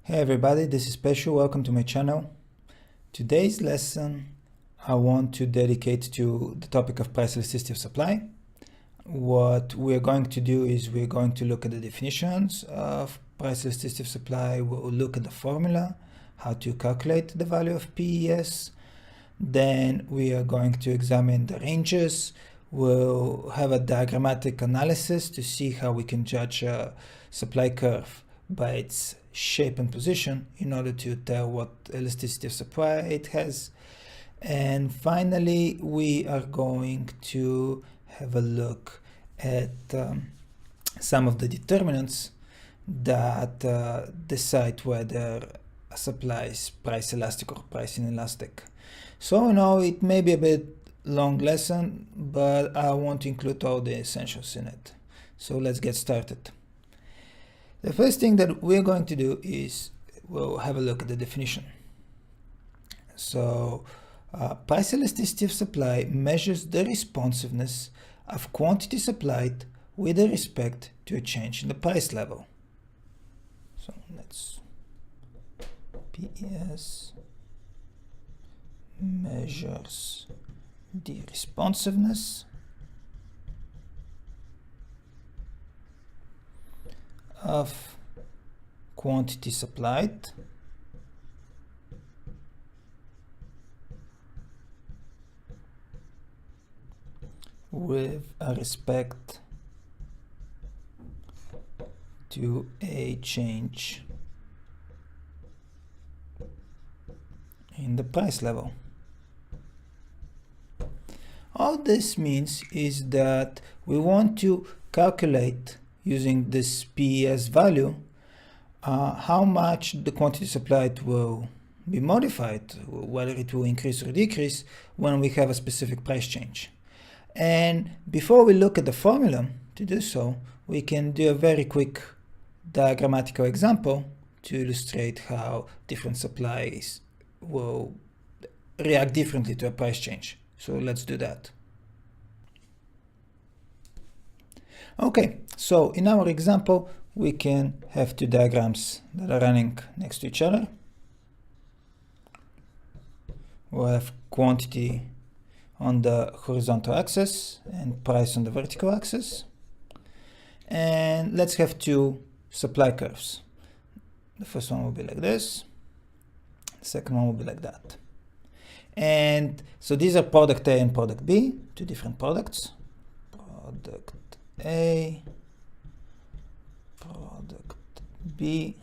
Hey everybody, this is Peschu. Welcome to my channel. Today's lesson I want to dedicate to the topic of price elasticity of supply. What we're going to do is we're going to look at the definitions of price elasticity of supply. We'll look at the formula, how to calculate the value of PES. Then we are going to examine the ranges. We'll have a diagrammatic analysis to see how we can judge a supply curve by its shape and position in order to tell what elasticity of supply it has. And finally, we are going to have a look at some of the determinants that decide whether a supply is price elastic or price inelastic. So now it may be a bit long lesson, but I want to include all the essentials in it. So let's get started. The first thing that we're going to do is we'll have a look at the definition. So price elasticity of supply measures the responsiveness of quantity supplied with respect to a change in the price level. So let's PES measures the responsiveness of quantity supplied with respect to a change in the price level. All this means is that we want to calculate using this PES value how much the quantity supplied will be modified, whether it will increase or decrease when we have a specific price change. And before we look at the formula to do so, we can do a very quick diagrammatical example to illustrate how different supplies will react differently to a price change. So let's do that. Okay, so in our example, we can have two diagrams that are running next to each other. We'll have quantity on the horizontal axis and price on the vertical axis. And let's have two supply curves. The first one will be like this. The second one will be like that. And so these are product A and product B, two different products. Product A, product B,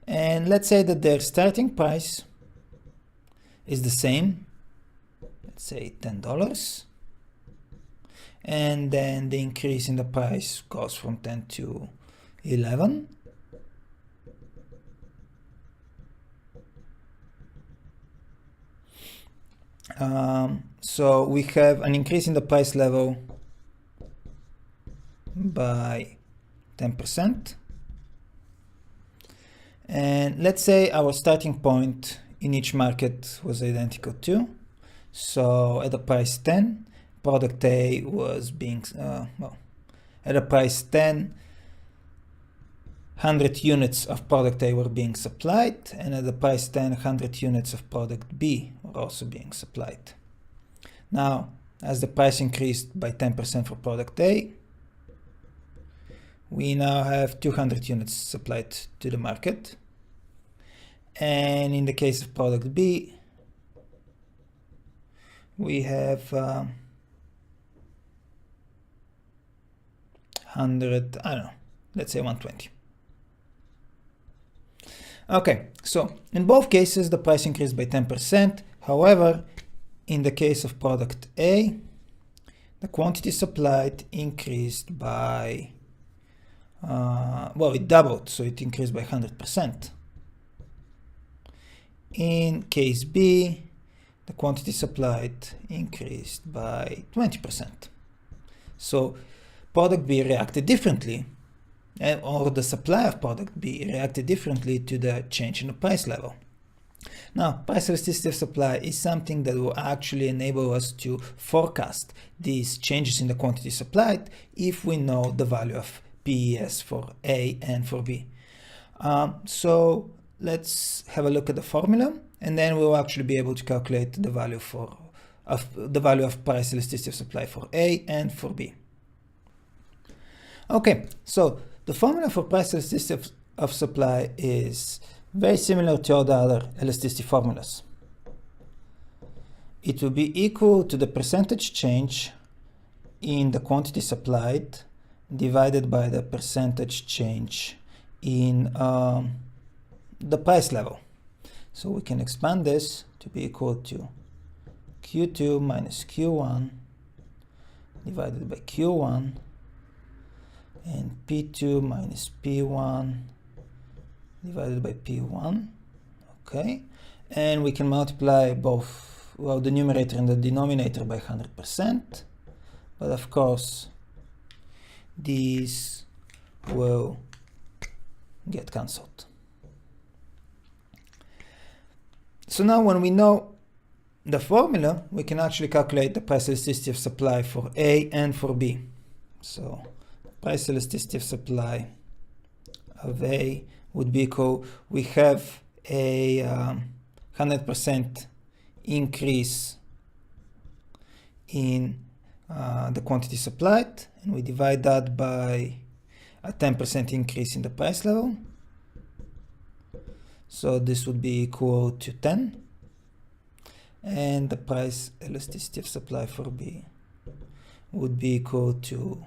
and let's say that their starting price is the same, let's say $10, and then the increase in the price goes from 10 to 11. So we have an increase in the price level by 10%. And let's say our starting point in each market was identical to. So at the price 10, product A was being, at a price 10, 100 units of product A were being supplied, and at the price 10, 100 units of product B were also being supplied. Now, as the price increased by 10% for product A, we now have 200 units supplied to the market. And in the case of product B, we have 100, I don't know, let's say 120. Okay, so in both cases, the price increased by 10%. However, in the case of product A, the quantity supplied increased by, it doubled, so it increased by 100%. In case B, the quantity supplied increased by 20%. So product B reacted differently, or the supply of product B reacted differently to the change in the price level. Now, price elasticity of supply is something that will actually enable us to forecast these changes in the quantity supplied if we know the value of PES for A and for B. So let's have a look at the formula, and then we'll actually be able to calculate the value of price elasticity of supply for A and for B. Okay, so the formula for price elasticity of supply is very similar to all the other elasticity formulas. It will be equal to the percentage change in the quantity supplied divided by the percentage change in the price level. So we can expand this to be equal to Q2 minus Q1 divided by Q1 and P2 minus P1 divided by P1. Okay, and we can multiply both, well, the numerator and the denominator by 100%, but of course these will get cancelled. So now when we know the formula, we can actually calculate the price elasticity of supply for A and for B. So price elasticity of supply of A would be equal, we have a 100% increase in the quantity supplied, and we divide that by a 10% increase in the price level. So this would be equal to 10. And the price elasticity of supply for B would be equal to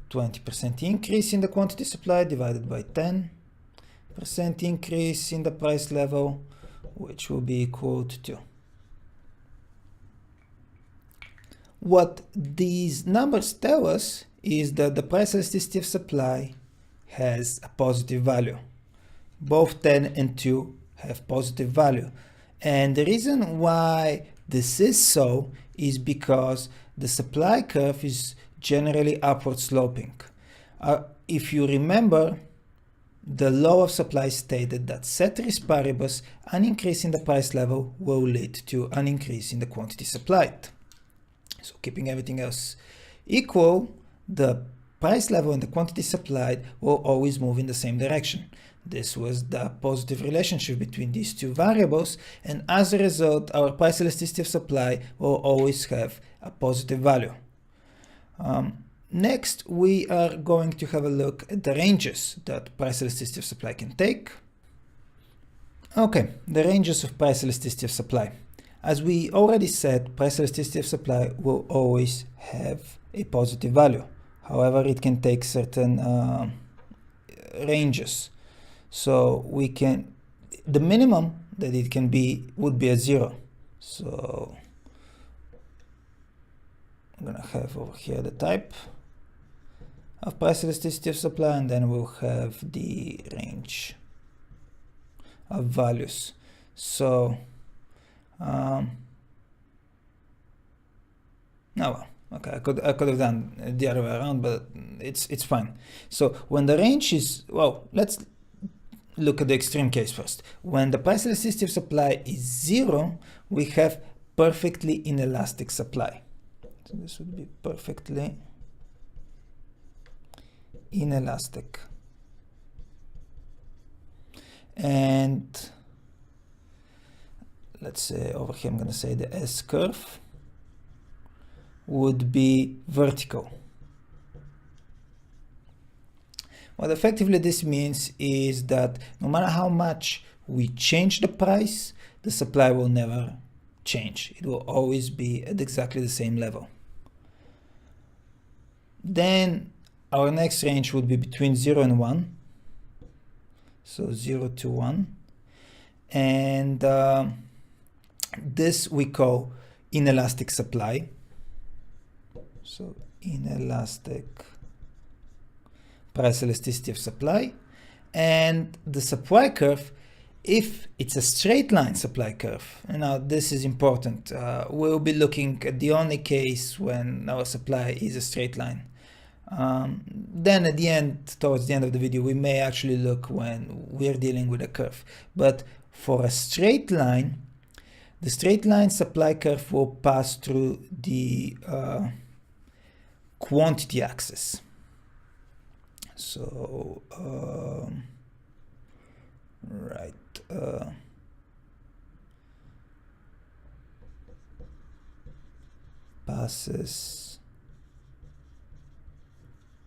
20% increase in the quantity supplied divided by 10% increase in the price level, which will be equal to 2. What these numbers tell us is that the price elasticity of supply has a positive value. Both 10 and 2 have positive value. And the reason why this is so is because the supply curve is generally upward sloping. If you remember, the law of supply stated that ceteris paribus, an increase in the price level will lead to an increase in the quantity supplied. So keeping everything else equal, the price level and the quantity supplied will always move in the same direction. This was the positive relationship between these two variables, and as a result, our price elasticity of supply will always have a positive value. Next, we are going to have a look at the ranges that price elasticity of supply can take. Okay, the ranges of price elasticity of supply. As we already said, price elasticity of supply will always have a positive value. However, it can take certain ranges. So we can, the minimum that it can be would be a 0. So I'm gonna have over here the type of price elasticity of supply, and then we'll have the range of values. So well, okay, I could have done the other way around, but it's fine. So when the range is, well, let's look at the extreme case first. When the price elasticity of supply is 0, we have perfectly inelastic supply. So this would be perfectly inelastic. And let's say over here, I'm going to say the S curve would be vertical. What effectively this means is that no matter how much we change the price, the supply will never change. It will always be at exactly the same level. Then our next range would be between 0 and 1. So 0 to 1. And this we call inelastic supply. So inelastic price elasticity of supply. And the supply curve, if it's a straight line supply curve, and now this is important, we'll be looking at the only case when our supply is a straight line. Then at the end, towards the end of the video, we may actually look when we're dealing with a curve. But for a straight line, the straight line supply curve will pass through the quantity axis. So passes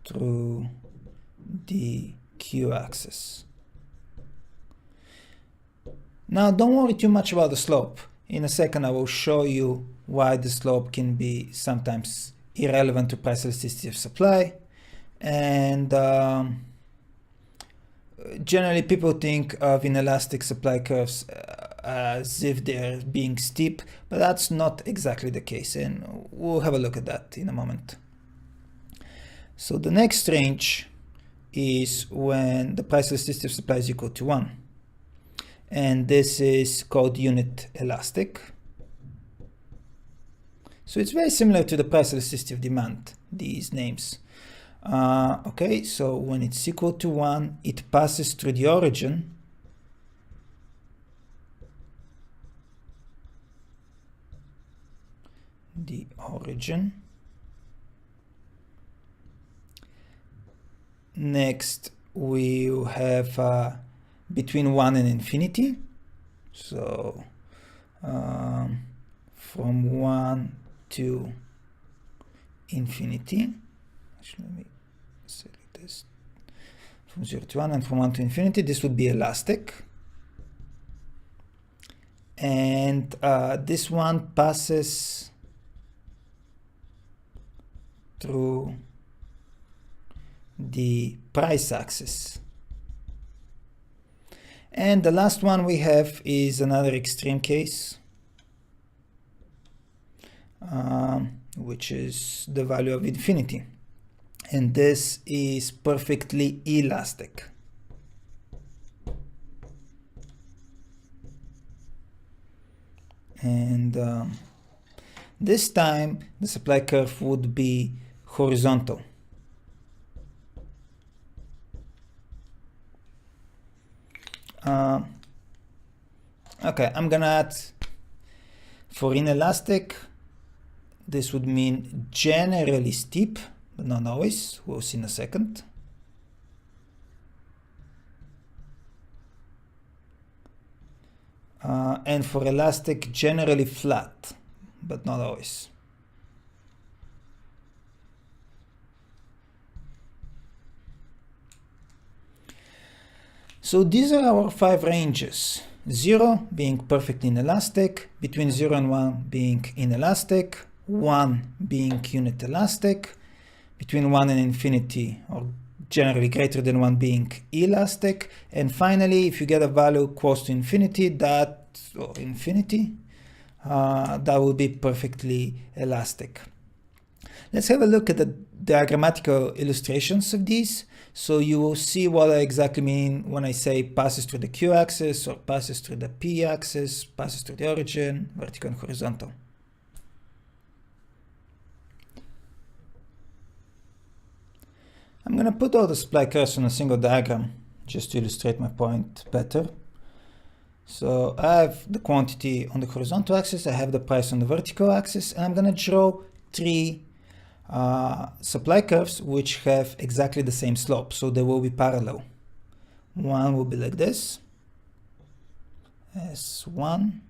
through the q-axis. Now don't worry too much about the slope. In a second I will show you why the slope can be sometimes irrelevant to price elasticity of supply. And generally people think of inelastic supply curves as if they're being steep, but that's not exactly the case, and we'll have a look at that in a moment. So the next range is when the price elasticity of supply is equal to 1. And this is called unit elastic. So it's very similar to the price elasticity of demand, these names. Okay, so when it's equal to 1, it passes through the origin. Next, we'll have between 1 and infinity. So from 1 to infinity. Actually, let me select this. From 0 to 1 and from 1 to infinity, this would be elastic. And this one passes through the price axis. And the last one we have is another extreme case, which is the value of infinity. And this is perfectly elastic. And this time the supply curve would be horizontal. Okay, I'm gonna add for inelastic, this would mean generally steep, but not always. We'll see in a second. And for elastic, generally flat, but not always. So these are our 5 ranges. 0 being perfectly inelastic, between 0 and 1 being inelastic, 1 being unit elastic, between 1 and infinity, or generally greater than 1, being elastic, and finally, if you get a value close to infinity, that will be perfectly elastic. Let's have a look at the diagrammatical illustrations of these, so you will see what I exactly mean when I say passes through the q-axis, or passes through the p-axis, passes through the origin, vertical and horizontal. I'm going to put all the supply curves on a single diagram just to illustrate my point better. So I have the quantity on the horizontal axis, I have the price on the vertical axis, and I'm going to draw 3 supply curves which have exactly the same slope, so they will be parallel. One will be like this, S1.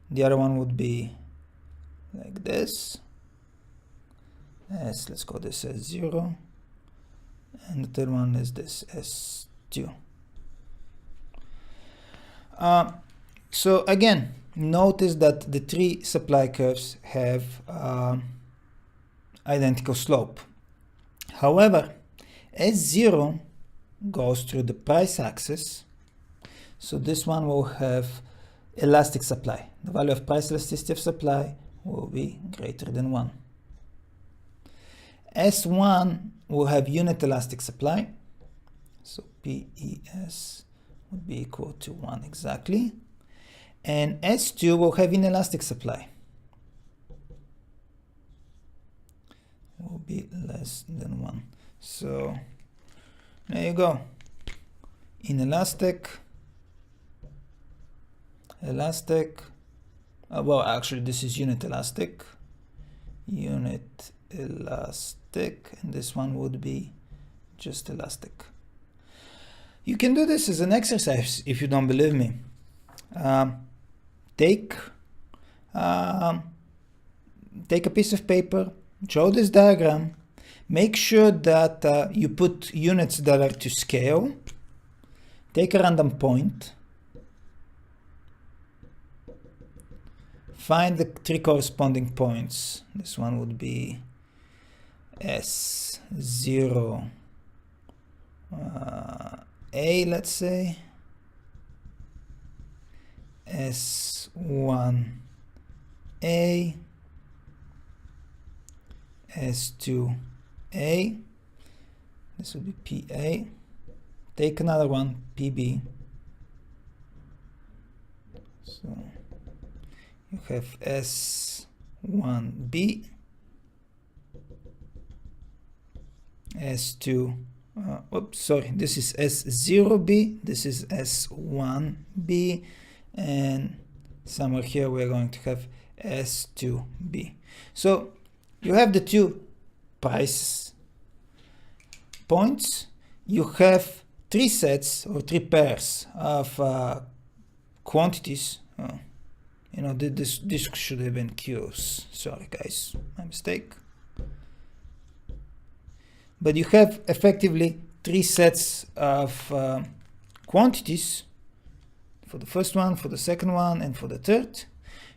The other one would be like this, let's call this S0. And the third one is this S2. So again, notice that the 3 supply curves have identical slope. However, S0 goes through the price axis, so this one will have elastic supply. The value of price elasticity of supply will be greater than 1. S1 will have unit elastic supply, so PES would be equal to 1 exactly, and S2 will have inelastic supply, will be less than 1. So there you go, inelastic, elastic, well actually this is unit elastic, and this one would be just elastic. You can do this as an exercise if you don't believe me. Take a piece of paper, draw this diagram, make sure that you put units that are to scale, take a random point, find the 3 corresponding points. This one would be S0, A, let's say, S1A, S2A, this would be PA, take another one, PB, so you have S1B, S2, oops, sorry, this is S0B, this is S1B, and somewhere here we're going to have S2B. So you have the 2 price points. You have 3 sets or 3 pairs of quantities. You know, this should have been Q's. Sorry guys, my mistake. But you have effectively 3 sets of quantities for the first one, for the second one, and for the third.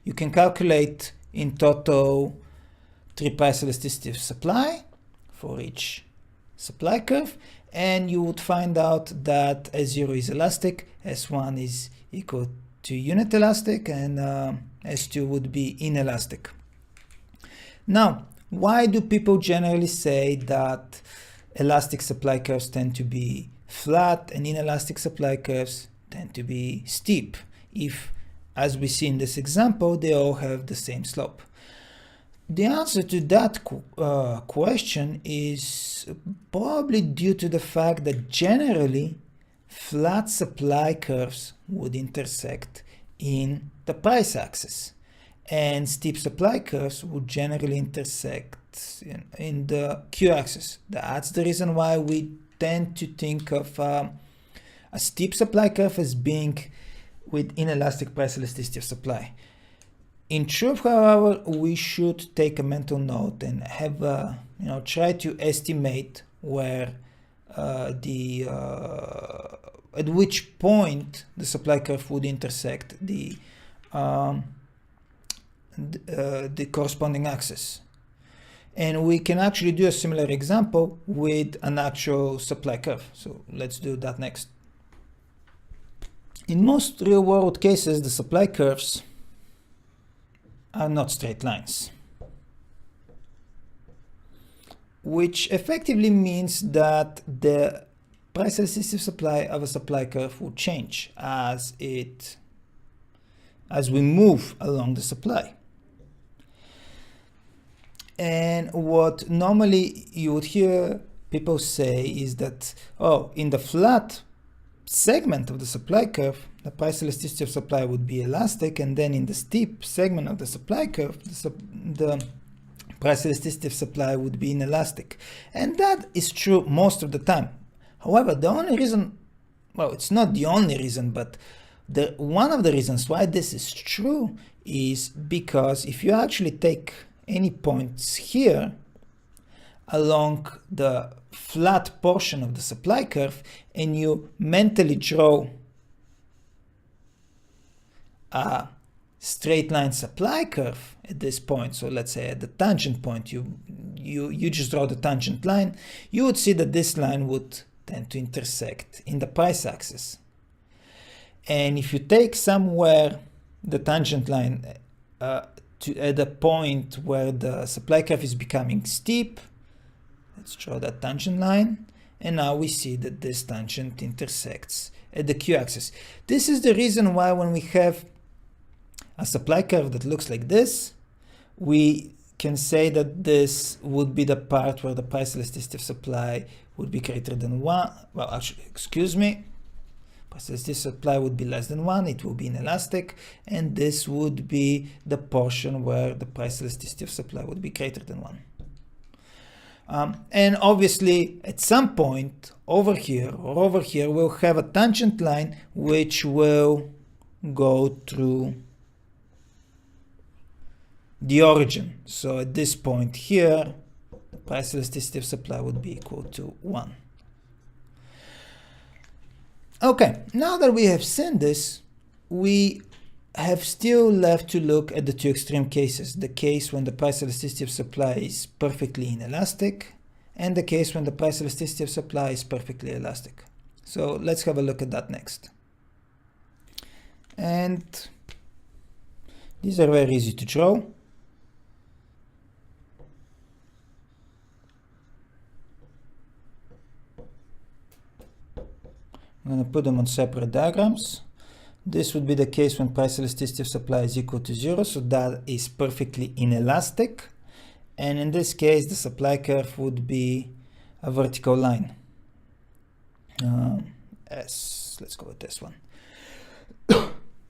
You can calculate in total 3 price elasticity of supply for each supply curve, and you would find out that S0 is elastic, S1 is equal to unit elastic, and S2 would be inelastic. Now, why do people generally say that elastic supply curves tend to be flat and inelastic supply curves tend to be steep, if, as we see in this example, they all have the same slope? The answer to that question is probably due to the fact that generally flat supply curves would intersect in the price axis, and steep supply curves would generally intersect in the q-axis. That's the reason why we tend to think of a steep supply curve as being with inelastic price elasticity of supply. In truth, however, we should take a mental note and have try to estimate where at which point the supply curve would intersect the corresponding axis. And we can actually do a similar example with an actual supply curve. So let's do that next. In most real-world cases, the supply curves are not straight lines, which effectively means that the price elasticity of supply of a supply curve will change as we move along the supply. And what normally you would hear people say is that, oh, in the flat segment of the supply curve, the price elasticity of supply would be elastic, and then in the steep segment of the supply curve, the price elasticity of supply would be inelastic. And that is true most of the time. However, the only reason, well, it's not the only reason, but one of the reasons why this is true is because if you actually take any points here along the flat portion of the supply curve and you mentally draw a straight line supply curve at this point, so let's say at the tangent point, you just draw the tangent line, you would see that this line would tend to intersect in the price axis. And if you take somewhere the tangent line at a point where the supply curve is becoming steep, let's draw that tangent line, and now we see that this tangent intersects at the q-axis. This is the reason why when we have a supply curve that looks like this, we can say that this would be the part where the price elasticity of supply would be greater than 1. Well, actually, excuse me. Price elasticity of supply would be less than 1. It will be inelastic. And this would be the portion where the price elasticity of supply would be greater than 1. And obviously at some point over here or over here, we'll have a tangent line which will go through the origin. So at this point here, the price elasticity of supply would be equal to 1. Okay, now that we have seen this, we have still left to look at the two extreme cases. The case when the price elasticity of supply is perfectly inelastic, and the case when the price elasticity of supply is perfectly elastic. So let's have a look at that next. And these are very easy to draw. I'm going to put them on separate diagrams. This would be the case when price elasticity of supply is equal to 0, so that is perfectly inelastic. And in this case, the supply curve would be a vertical line. Let's go with this one.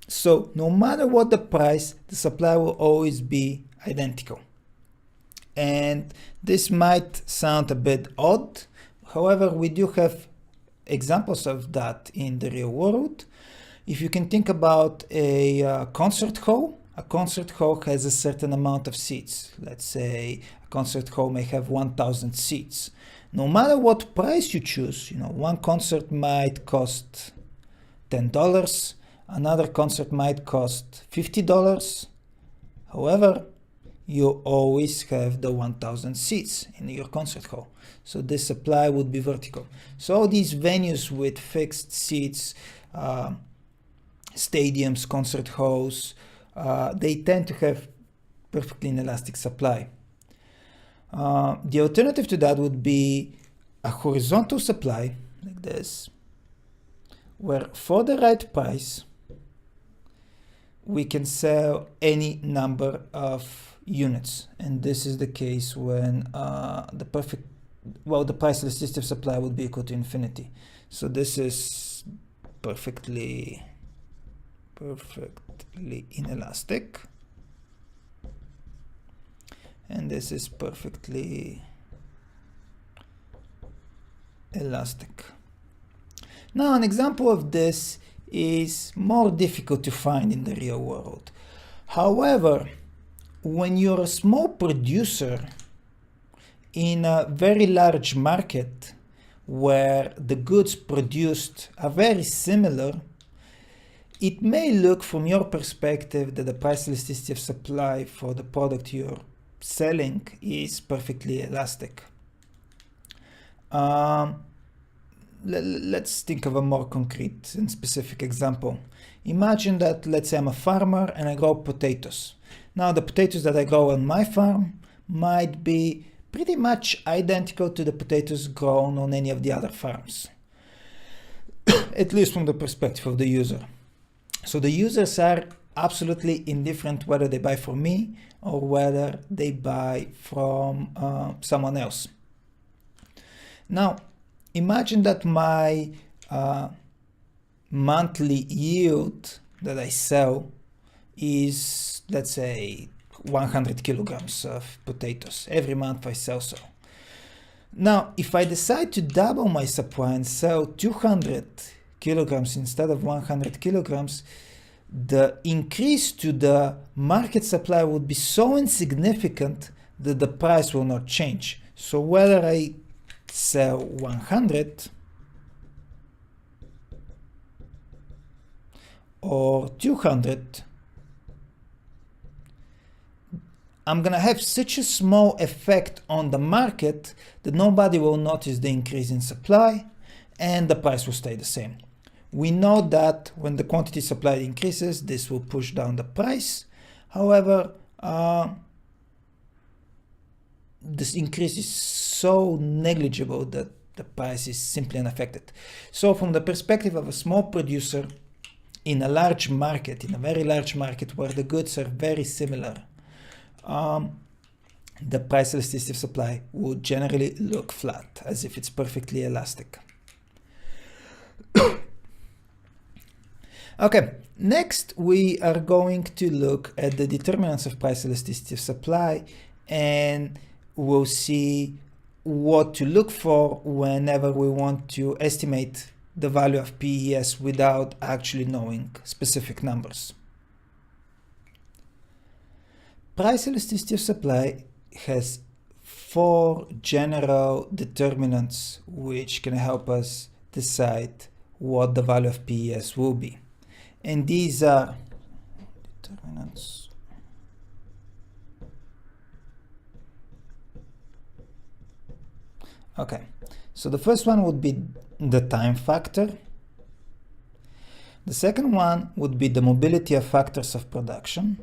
So no matter what the price, the supply will always be identical. And this might sound a bit odd. However, we do have examples of that in the real world. If you can think about a concert hall has a certain amount of seats. Let's say a concert hall may have 1,000 seats. No matter what price you choose, one concert might cost $10, another concert might cost $50. However, you always have the 1,000 seats in your concert hall. So this supply would be vertical. So these venues with fixed seats, stadiums, concert halls, they tend to have perfectly inelastic supply. The alternative to that would be a horizontal supply like this, where for the right price, we can sell any number of units. And this is the case when the price elasticity of supply would be equal to infinity. So this is perfectly inelastic, and this is perfectly elastic. Now, an example of this is more difficult to find in the real world. However, when you're a small producer in a very large market where the goods produced are very similar, it may look from your perspective that the price elasticity of supply for the product you're selling is perfectly elastic. Let's think of a more concrete and specific example. Imagine that, let's say I'm a farmer and I grow potatoes. Now the potatoes that I grow on my farm might be pretty much identical to the potatoes grown on any of the other farms, at least from the perspective of the user. So the users are absolutely indifferent whether they buy from me or whether they buy from someone else. Now, imagine that my monthly yield that I sell is, let's say, 100 kilograms of potatoes. Every month I sell so. Now, if I decide to double my supply and sell 200 kilograms instead of 100 kilograms, the increase to the market supply would be so insignificant that the price will not change. So whether I sell 100 or 200, I'm gonna have such a small effect on the market that nobody will notice the increase in supply and the price will stay the same. We know that when the quantity supplied increases, this will push down the price. However, this increase is so negligible that the price is simply unaffected. So from the perspective of a small producer in a large market, in a very large market where the goods are very similar, the price elasticity of supply would generally look flat, as if it's perfectly elastic. Okay, next we are going to look at the determinants of price elasticity of supply, and we'll see what to look for whenever we want to estimate the value of PES without actually knowing specific numbers. Price elasticity of supply has 4 general determinants which can help us decide what the value of PES will be. And these are determinants. Okay, so the first one would be the time factor. The second one would be the mobility of factors of production.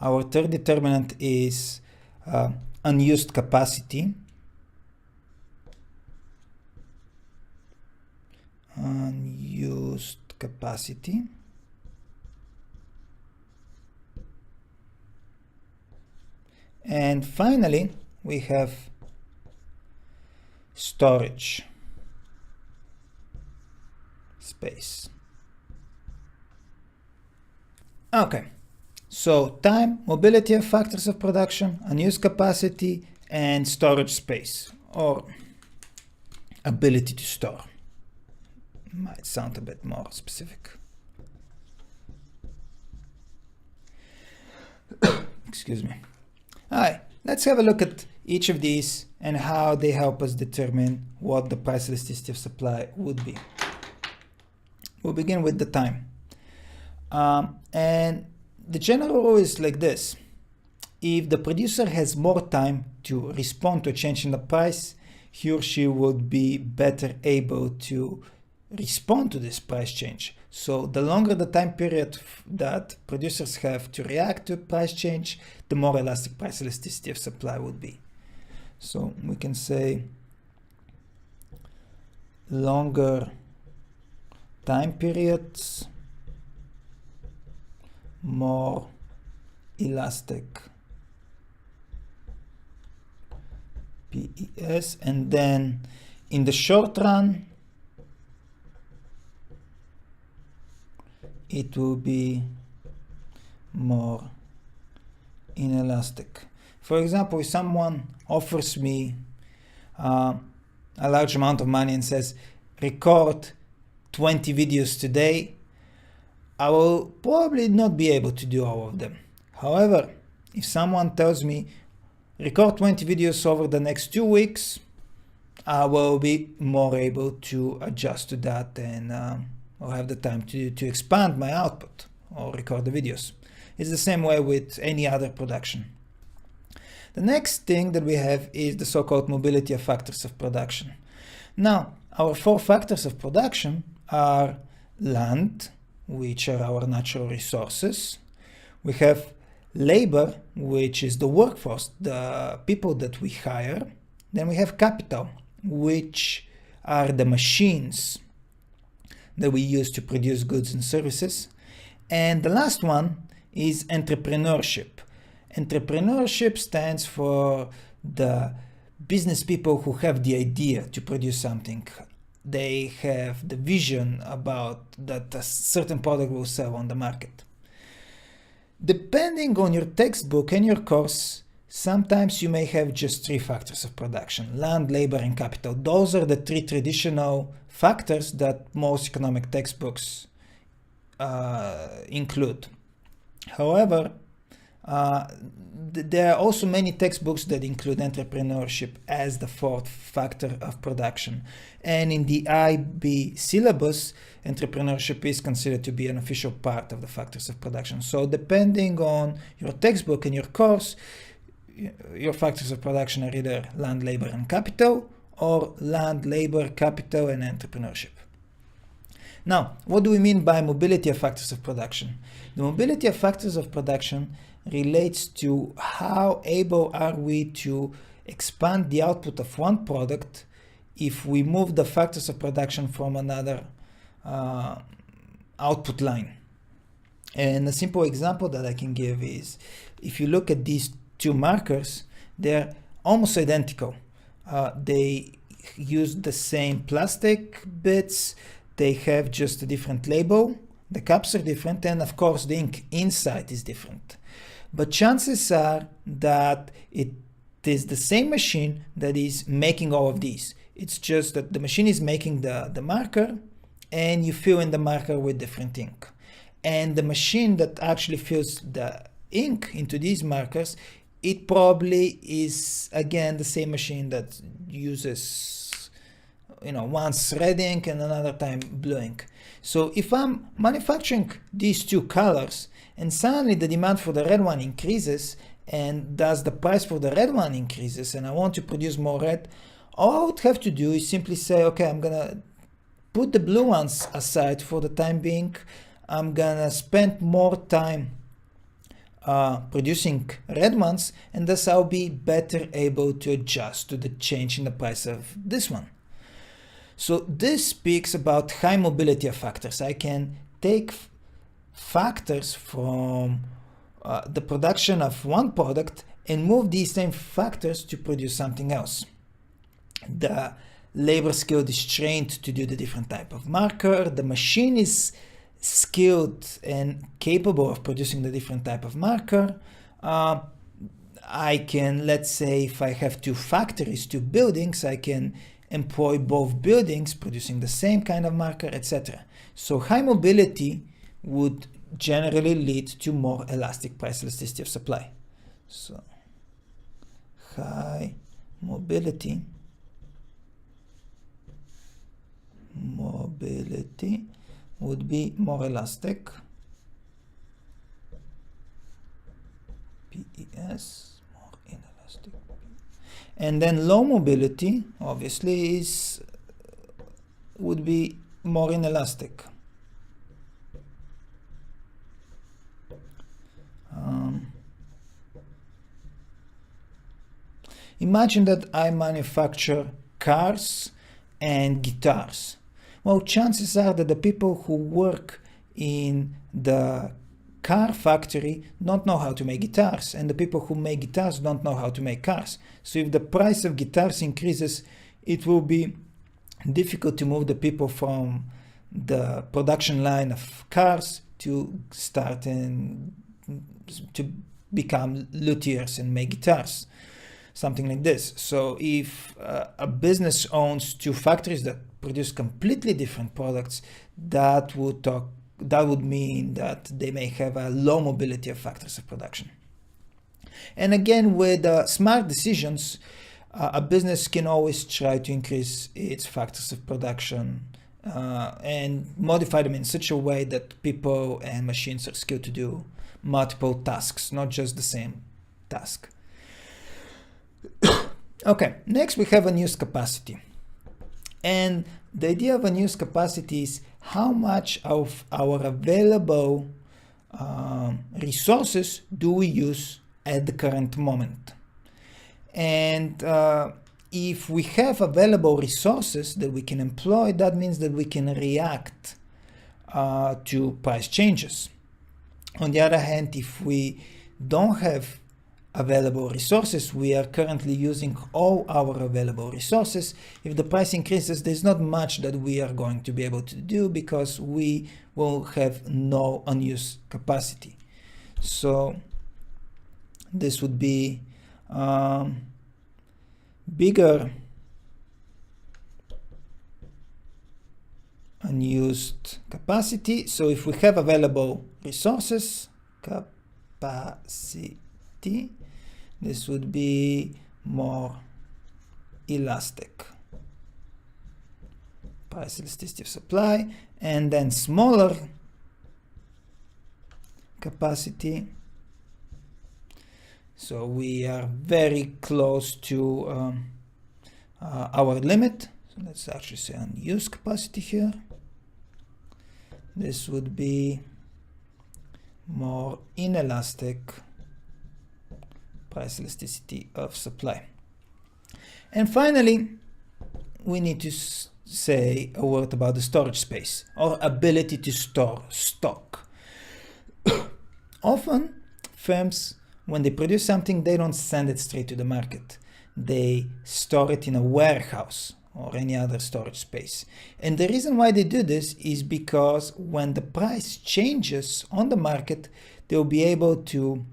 Our third determinant is unused capacity. Unused capacity. And finally, we have storage space. Okay, so time, mobility of factors of production, unused capacity, and storage space, or ability to store. Might sound a bit more specific. Excuse me. All right, let's have a look at each of these and how they help us determine what the price elasticity of supply would be. We'll begin with the time. And the general rule is like this. If the producer has more time to respond to a change in the price, he or she would be better able to respond to this price change. So the longer the time period that producers have to react to a price change, the more elastic price elasticity of supply would be. So we can say longer time periods, more elastic PES, and then in the short run it will be more inelastic. For example, if someone offers me a large amount of money and says, record 20 videos today, I will probably not be able to do all of them. However, if someone tells me, record 20 videos over the next 2 weeks, I will be more able to adjust to that and or have the time to expand my output or record the videos. It's the same way with any other production. The next thing that we have is the so-called mobility of factors of production. Now, our 4 factors of production are land, which are our natural resources. We have labor, which is the workforce, the people that we hire. Then we have capital, which are the machines that we use to produce goods and services. And the last one is entrepreneurship. Entrepreneurship stands for the business people who have the idea to produce something. They have the vision about that a certain product will sell on the market. Depending on your textbook and your course, sometimes you may have just 3 factors of production: land, labor, and capital. Those are the 3 traditional factors that most economic textbooks include. However, there are also many textbooks that include entrepreneurship as the 4th factor of production. And in the IB syllabus, entrepreneurship is considered to be an official part of the factors of production. So depending on your textbook and your course, your factors of production are either land, labor, and capital, or land, labor, capital, and entrepreneurship. Now, what do we mean by mobility of factors of production? The mobility of factors of production relates to how able are we to expand the output of one product if we move the factors of production from another output line. And a simple example that I can give is, if you look at these 2 markers, they're almost identical. They use the same plastic bits, they have just a different label, the cups are different, and of course the ink inside is different. But chances are that it is the same machine that is making all of these. It's just that the machine is making the marker, and you fill in the marker with different ink. And the machine that actually fills the ink into these markers, it probably is again the same machine that uses, once red ink and another time blue ink. So if I'm manufacturing these two colors and suddenly the demand for the red one increases, and thus the price for the red one increases, and I want to produce more red, all I would have to do is simply say, okay, I'm gonna put the blue ones aside for the time being. I'm gonna spend more time producing red ones, and thus I'll be better able to adjust to the change in the price of this one. So this speaks about high mobility of factors. I can take factors from the production of one product and move these same factors to produce something else. The labor skilled is trained to do the different type of marker. The machine is skilled and capable of producing the different type of marker. I can, let's say, if I have two factories, two buildings, I can employ both buildings producing the same kind of marker, etc. So high mobility would generally lead to more elastic price elasticity of supply. So high mobility would be more elastic. PES, more inelastic. And then low mobility, obviously, would be more inelastic. Imagine that I manufacture cars and guitars. Well, chances are that the people who work in the car factory don't know how to make guitars, and the people who make guitars don't know how to make cars. So if the price of guitars increases, it will be difficult to move the people from the production line of cars to start and to become luthiers and make guitars, something like this. So if a business owns two factories that produce completely different products, that would mean that they may have a low mobility of factors of production. And again, with smart decisions, a business can always try to increase its factors of production and modify them in such a way that people and machines are skilled to do multiple tasks, not just the same task. Okay, next we have unused capacity. And the idea of unused capacity is how much of our available resources do we use at the current moment. And if we have available resources that we can employ, that means that we can react to price changes. On the other hand, if we don't have available resources, we are currently using all our available resources. If the price increases, there's not much that we are going to be able to do because we will have no unused capacity. So this would be bigger unused capacity. So if we have available resources, capacity, this would be more elastic price elasticity of supply, and then smaller capacity. So we are very close to our limit. So let's actually say unused capacity here. This would be more inelastic price elasticity of supply. And finally, we need to say a word about the storage space or ability to store stock. Often, firms, when they produce something, they don't send it straight to the market. they store it in a warehouse or any other storage space. And the reason why they do this is because when the price changes on the market, they'll be able to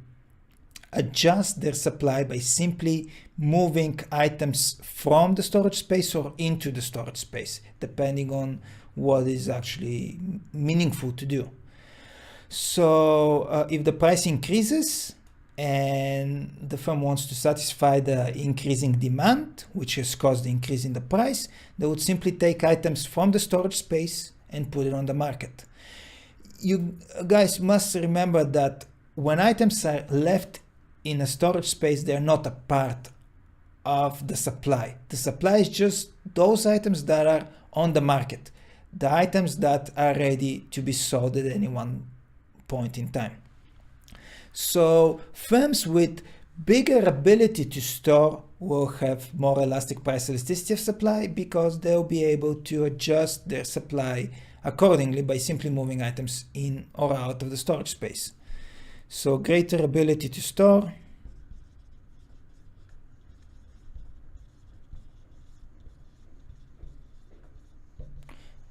adjust their supply by simply moving items from the storage space or into the storage space, depending on what is actually meaningful to do. So if the price increases and the firm wants to satisfy the increasing demand, which has caused the increase in the price, they would simply take items from the storage space and put it on the market. You guys must remember that when items are left in a storage space, they're not a part of the supply. The supply is just those items that are on the market, the items that are ready to be sold at any one point in time. So firms with bigger ability to store will have more elastic price elasticity of supply because they'll be able to adjust their supply accordingly by simply moving items in or out of the storage space. So greater ability to store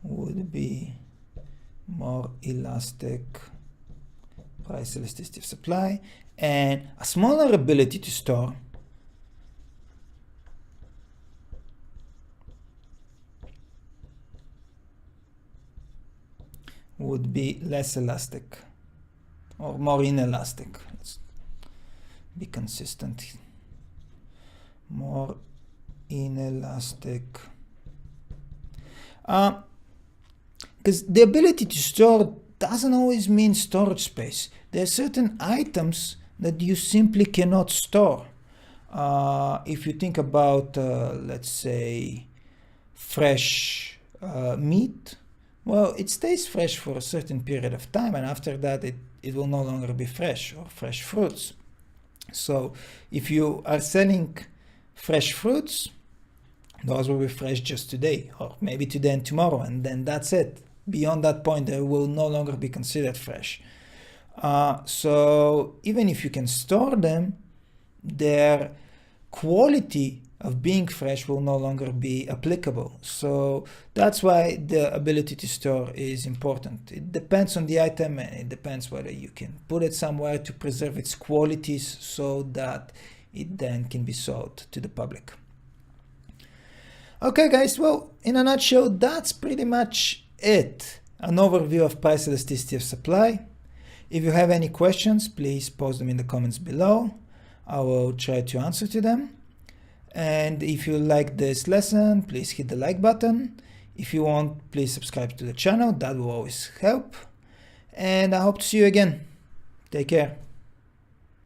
would be more elastic price elasticity of supply, and a smaller ability to store would be less elastic or more inelastic. Let's be consistent. More inelastic. Because the ability to store doesn't always mean storage space. There are certain items that you simply cannot store. If you think about, let's say, fresh meat, well, it stays fresh for a certain period of time, and after that it will no longer be fresh, or fresh fruits. So if you are selling fresh fruits, those will be fresh just today, or maybe today and tomorrow, and then that's it. Beyond that point, they will no longer be considered fresh. So even if you can store them, their quality of being fresh will no longer be applicable. So that's why the ability to store is important. It depends on the item, and it depends whether you can put it somewhere to preserve its qualities so that it then can be sold to the public. Okay guys, well, in a nutshell, that's pretty much it. An overview of price elasticity of supply. If you have any questions, please post them in the comments below. I will try to answer to them. And if you like this lesson, please hit the like button. If you want, please subscribe to the channel. That will always help. And I hope to see you again. Take care.